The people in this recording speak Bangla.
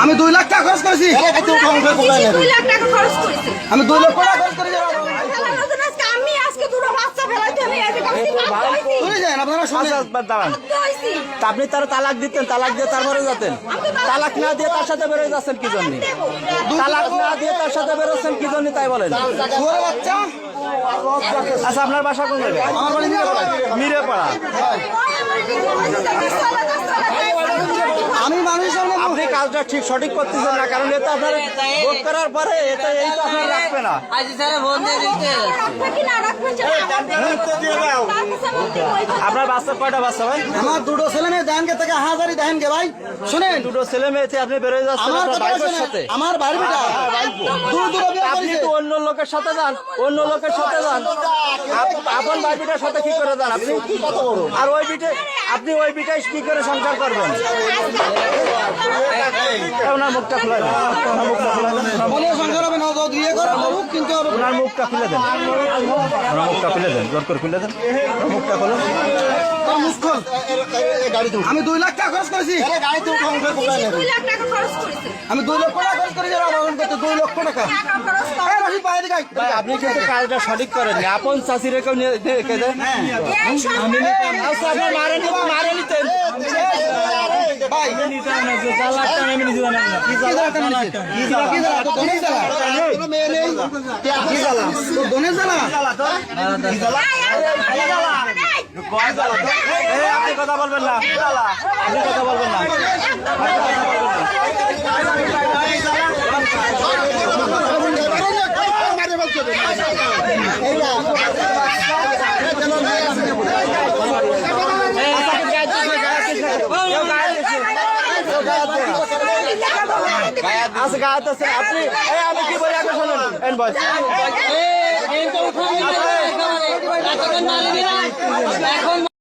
আমি 2 লাখ টাকা খরচ করেছি। আমি 2 লক্ষ টাকা খরচ করেছি। আপনি তারা তালাক দিতেন, তালাক দিয়ে তারপরে যেতেন, তালাক না দিয়ে তার সাথে বেরোয় যাচ্ছেন কি জন্য? তালাক না দিয়ে তার সাথে বেরোচ্ছেন কি জন্য তাই বলেন? আচ্ছা, আপনার বাসা কোন জায়গায়? মিরেপাড়া। আমি মানুষের আপনি কাজটা ঠিক সঠিক করতেছেন না, কারণ এটা আপনার ভোট করার পরে এটা এই তো আপনার রাখবে না। আপনার বাচ্চা কয়টা বাচ্চা ভাই? আমার 2টো ছেলে মেয়ে দেন কে থেকে হাজারি দেন কে ভাই শুনেন। 2টো ছেলে মেয়েতে আপনি বেরোয় যাচ্ছেন আপনার ভাইয়ের সাথে। আমার বাড়ি বেটা আপনি তো অন্য লোকের সাথে যান, অন্য লোকের সাথে যান, আপন ভাই বিটার সাথে কি করে যান আপনি? আর ওই বিটে আপনি ওই বিটায় কি করে সংসার করবেন? ওনার মুখটা খুলে দেন, ওনার মুখটা খুলে দেন, কিন্তু ওনার মুখটা খুলে দেন, ওনার মুখটা খুলে দেন, জোর করে খুলে দেন, মুখটা খুলে। আমি 2 লাখ টাকা খরচ করেছি। আমি 2 লক্ষ টাকা খরচ করেছি। 2 লক্ষ টাকা। ভাই আপনি কিন্তু কাজটা সঠিক করেন, আপন চাষি রেখে রেখে দেন। মারে নিতেন ভাই আপনি কথা বলবেন না, আপনি কথা বলবেন না। আচ্ছা গায়ে আছে আপনি, আমি কি বলি আগে শুনুন।